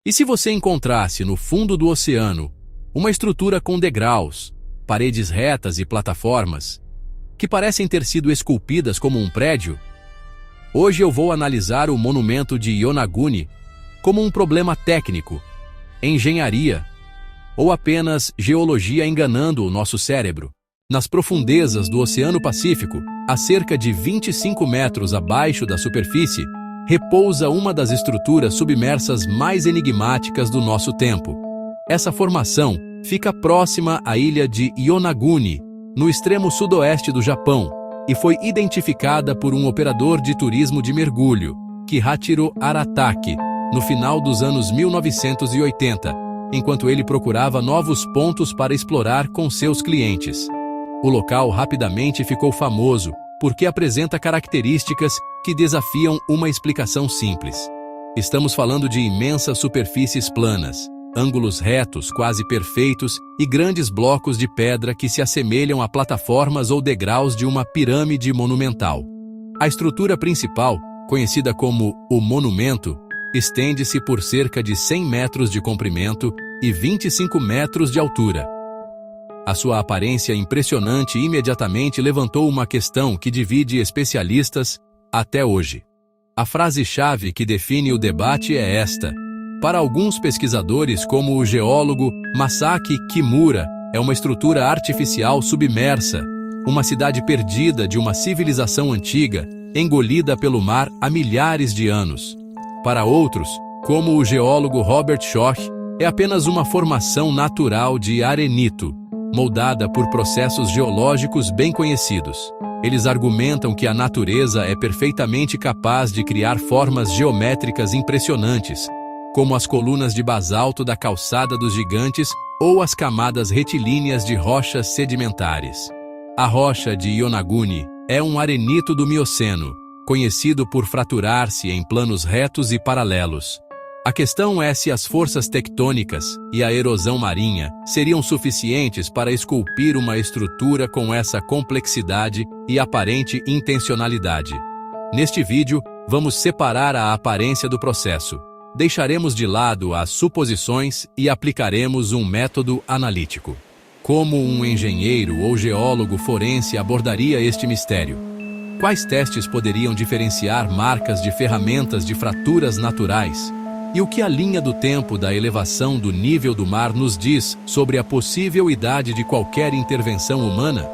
E se você encontrasse no fundo do oceano uma estrutura com degraus, paredes retas e plataformas, que parecem ter sido esculpidas como um prédio? Hoje eu vou analisar o monumento de Yonaguni como um problema técnico, engenharia ou apenas geologia enganando o nosso cérebro. Nas profundezas do Oceano Pacífico, a cerca de 25 metros abaixo da superfície, repousa uma das estruturas submersas mais enigmáticas do nosso tempo. Essa formação fica próxima à ilha de Yonaguni, no extremo sudoeste do Japão, e foi identificada por um operador de turismo de mergulho, Kihachiro Arataki, no final dos anos 1980, enquanto ele procurava novos pontos para explorar com seus clientes. O local rapidamente ficou famoso porque apresenta características que desafiam uma explicação simples. Estamos falando de imensas superfícies planas, ângulos retos quase perfeitos e grandes blocos de pedra que se assemelham a plataformas ou degraus de uma pirâmide monumental. A estrutura principal, conhecida como o monumento, estende-se por cerca de 100 metros de comprimento e 25 metros de altura. A sua aparência impressionante imediatamente levantou uma questão que divide especialistas até hoje. A frase-chave que define o debate é esta. Para alguns pesquisadores, como o geólogo Masaki Kimura, é uma estrutura artificial submersa, uma cidade perdida de uma civilização antiga, engolida pelo mar há milhares de anos. Para outros, como o geólogo Robert Schoch, é apenas uma formação natural de arenito, moldada por processos geológicos bem conhecidos. Eles argumentam que a natureza é perfeitamente capaz de criar formas geométricas impressionantes, como as colunas de basalto da Calçada dos Gigantes ou as camadas retilíneas de rochas sedimentares. A rocha de Yonaguni é um arenito do Mioceno, conhecido por fraturar-se em planos retos e paralelos. A questão é se as forças tectônicas e a erosão marinha seriam suficientes para esculpir uma estrutura com essa complexidade e aparente intencionalidade. Neste vídeo, vamos separar a aparência do processo. Deixaremos de lado as suposições e aplicaremos um método analítico. Como um engenheiro ou geólogo forense abordaria este mistério? Quais testes poderiam diferenciar marcas de ferramentas de fraturas naturais? E o que a linha do tempo da elevação do nível do mar nos diz sobre a possível idade de qualquer intervenção humana?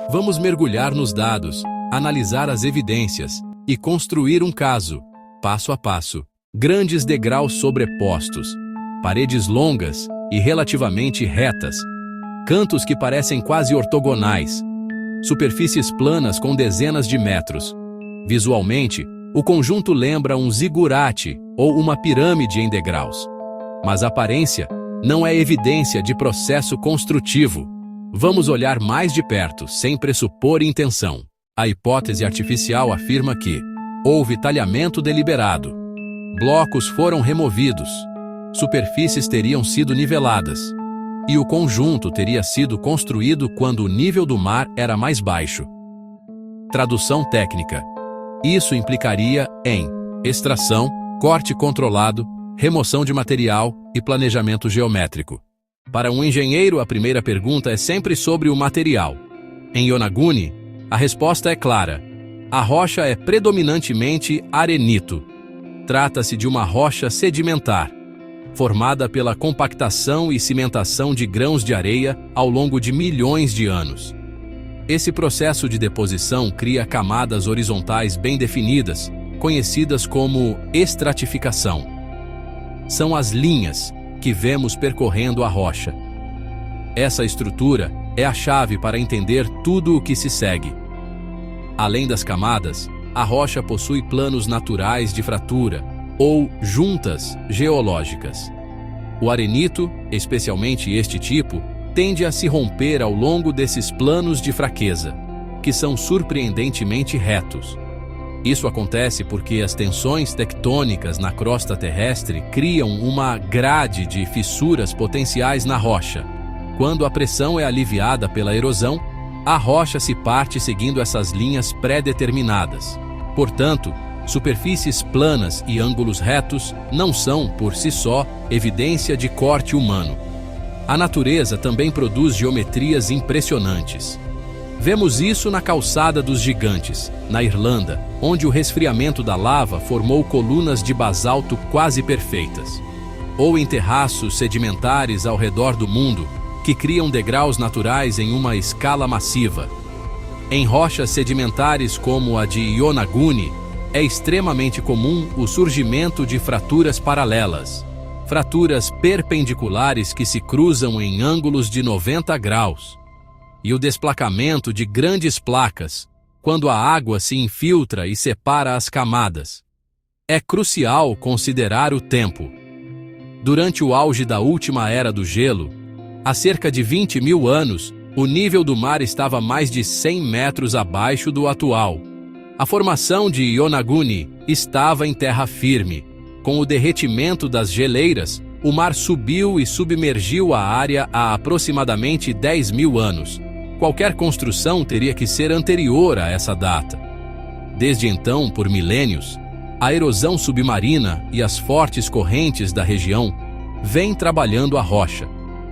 Vamos mergulhar nos dados, analisar as evidências e construir um caso, passo a passo. Grandes degraus sobrepostos, paredes longas e relativamente retas, cantos que parecem quase ortogonais, superfícies planas com dezenas de metros. Visualmente, o conjunto lembra um zigurate ou uma pirâmide em degraus. Mas a aparência não é evidência de processo construtivo. Vamos olhar mais de perto, sem pressupor intenção. A hipótese artificial afirma que houve talhamento deliberado. Blocos foram removidos, superfícies teriam sido niveladas, e o conjunto teria sido construído quando o nível do mar era mais baixo. Tradução técnica. Isso implicaria em extração, corte controlado, remoção de material e planejamento geométrico. Para um engenheiro, a primeira pergunta é sempre sobre o material. Em Yonaguni, a resposta é clara. A rocha é predominantemente arenito. Trata-se de uma rocha sedimentar, formada pela compactação e cimentação de grãos de areia ao longo de milhões de anos. Esse processo de deposição cria camadas horizontais bem definidas, conhecidas como estratificação. São as linhas que vemos percorrendo a rocha. Essa estrutura é a chave para entender tudo o que se segue. Além das camadas, a rocha possui planos naturais de fratura, ou juntas geológicas. O arenito, especialmente este tipo, tende a se romper ao longo desses planos de fraqueza, que são surpreendentemente retos. Isso acontece porque as tensões tectônicas na crosta terrestre criam uma grade de fissuras potenciais na rocha. Quando a pressão é aliviada pela erosão, a rocha se parte seguindo essas linhas pré-determinadas. Portanto, Superfícies planas e ângulos retos não são, por si só, evidência de corte humano. A natureza também produz geometrias impressionantes. Vemos isso na Calçada dos Gigantes, na Irlanda, onde o resfriamento da lava formou colunas de basalto quase perfeitas. Ou em terraços sedimentares ao redor do mundo, que criam degraus naturais em uma escala massiva. Em rochas sedimentares como a de Yonaguni, é extremamente comum o surgimento de fraturas paralelas, fraturas perpendiculares que se cruzam em ângulos de 90 graus, e o desplacamento de grandes placas, quando a água se infiltra e separa as camadas. É crucial considerar o tempo. Durante o auge da última era do gelo, há cerca de 20 mil anos, o nível do mar estava mais de 100 metros abaixo do atual. A formação de Yonaguni estava em terra firme. Com o derretimento das geleiras, o mar subiu e submergiu a área há aproximadamente 10 mil anos. Qualquer construção teria que ser anterior a essa data. Desde então, por milênios, a erosão submarina e as fortes correntes da região vêm trabalhando a rocha,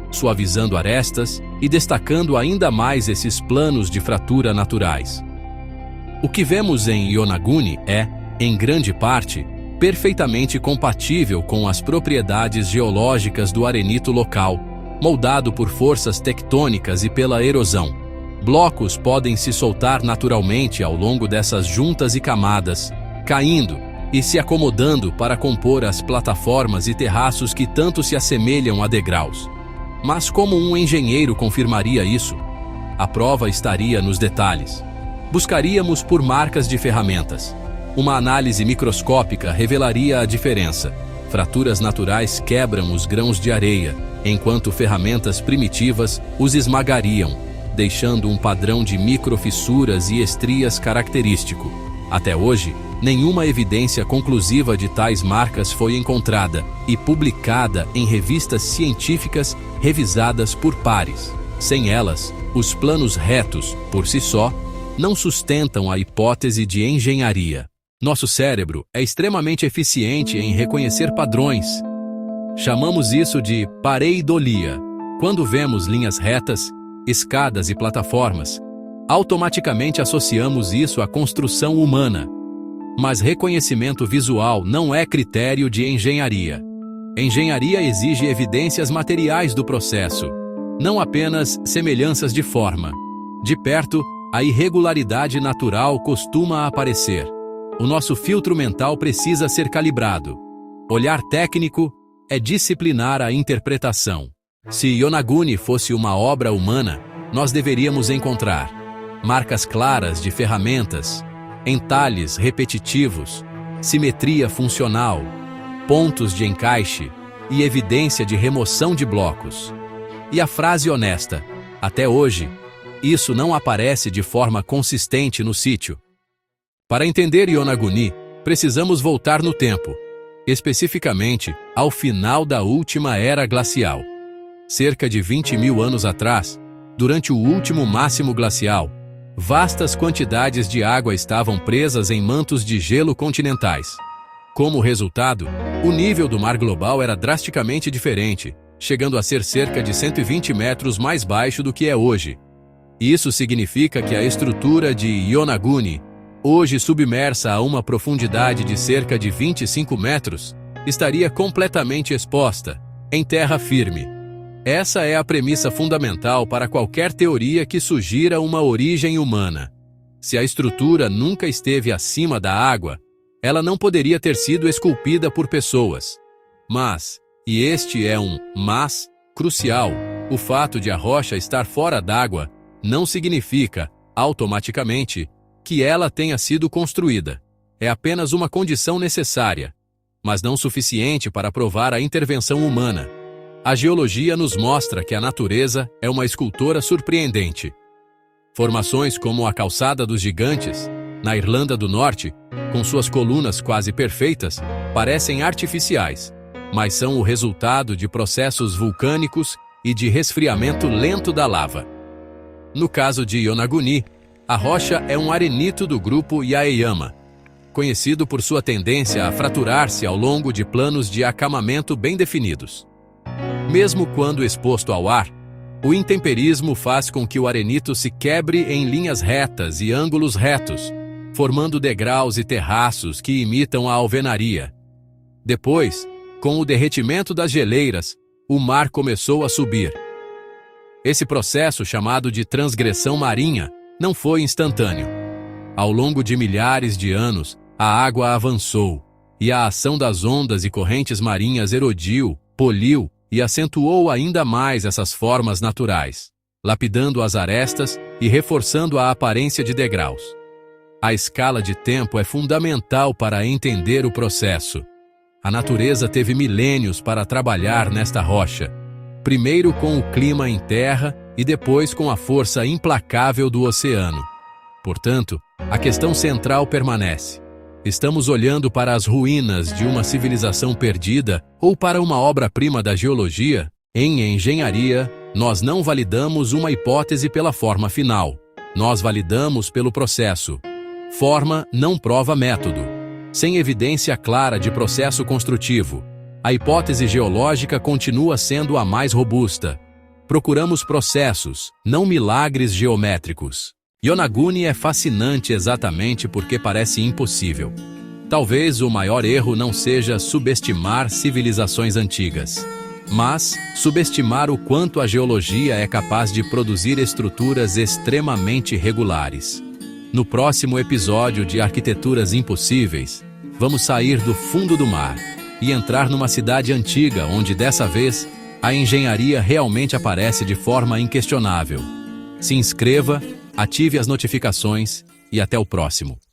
suavizando arestas e destacando ainda mais esses planos de fratura naturais. O que vemos em Yonaguni é, em grande parte, perfeitamente compatível com as propriedades geológicas do arenito local, moldado por forças tectônicas e pela erosão. Blocos podem se soltar naturalmente ao longo dessas juntas e camadas, caindo e se acomodando para compor as plataformas e terraços que tanto se assemelham a degraus. Mas como um engenheiro confirmaria isso? A prova estaria nos detalhes. Buscaríamos por marcas de ferramentas. Uma análise microscópica revelaria a diferença. Fraturas naturais quebram os grãos de areia, enquanto ferramentas primitivas os esmagariam, deixando um padrão de microfissuras e estrias característico. Até hoje, nenhuma evidência conclusiva de tais marcas foi encontrada e publicada em revistas científicas revisadas por pares. Sem elas, os planos retos, por si só, não sustentam a hipótese de engenharia. Nosso cérebro é extremamente eficiente em reconhecer padrões. Chamamos isso de pareidolia. Quando vemos linhas retas, escadas e plataformas, automaticamente associamos isso à construção humana. Mas reconhecimento visual não é critério de engenharia. Engenharia exige evidências materiais do processo, não apenas semelhanças de forma. De perto, a irregularidade natural costuma aparecer. O nosso filtro mental precisa ser calibrado. Olhar técnico é disciplinar a interpretação. Se Yonaguni fosse uma obra humana, nós deveríamos encontrar marcas claras de ferramentas, entalhes repetitivos, simetria funcional, pontos de encaixe e evidência de remoção de blocos. E a frase honesta: até hoje, isso não aparece de forma consistente no sítio. Para entender Yonaguni, precisamos voltar no tempo, especificamente ao final da última era glacial. Cerca de 20 mil anos atrás, durante o último máximo glacial, vastas quantidades de água estavam presas em mantos de gelo continentais. Como resultado, o nível do mar global era drasticamente diferente, chegando a ser cerca de 120 metros mais baixo do que é hoje. Isso significa que a estrutura de Yonaguni, hoje submersa a uma profundidade de cerca de 25 metros, estaria completamente exposta, em terra firme. Essa é a premissa fundamental para qualquer teoria que sugira uma origem humana. Se a estrutura nunca esteve acima da água, ela não poderia ter sido esculpida por pessoas. Mas, e este é um mas crucial, o fato de a rocha estar fora d'água não significa, automaticamente, que ela tenha sido construída. É apenas uma condição necessária, mas não suficiente para provar a intervenção humana. A geologia nos mostra que a natureza é uma escultora surpreendente. Formações como a Calçada dos Gigantes, na Irlanda do Norte, com suas colunas quase perfeitas, parecem artificiais, mas são o resultado de processos vulcânicos e de resfriamento lento da lava. No caso de Yonaguni, a rocha é um arenito do grupo Yaeyama. conhecido por sua tendência a fraturar-se ao longo de planos de acamamento bem definidos. Mesmo quando exposto ao ar, o intemperismo faz com que o arenito se quebre em linhas retas e ângulos retos, formando degraus e terraços que imitam a alvenaria. Depois, com o derretimento das geleiras, o mar começou a subir. Esse processo, chamado de transgressão marinha, não foi instantâneo. Ao longo de milhares de anos, a água avançou, e a ação das ondas e correntes marinhas erodiu, poliu e acentuou ainda mais essas formas naturais, lapidando as arestas e reforçando a aparência de degraus. A escala de tempo é fundamental para entender o processo. A natureza teve milênios para trabalhar nesta rocha, primeiro com o clima em terra e depois com a força implacável do oceano. Portanto, a questão central permanece. Estamos olhando para as ruínas de uma civilização perdida ou para uma obra-prima da geologia? Em engenharia, nós não validamos uma hipótese pela forma final. Nós validamos pelo processo. Forma não prova método. Sem evidência clara de processo construtivo, a hipótese geológica continua sendo a mais robusta. Procuramos processos, não milagres geométricos. Yonaguni é fascinante exatamente porque parece impossível. Talvez o maior erro não seja subestimar civilizações antigas, mas subestimar o quanto a geologia é capaz de produzir estruturas extremamente regulares. No próximo episódio de Arquiteturas Impossíveis, vamos sair do fundo do mar e entrar numa cidade antiga onde, dessa vez, a engenharia realmente aparece de forma inquestionável. Se inscreva, ative as notificações e até o próximo.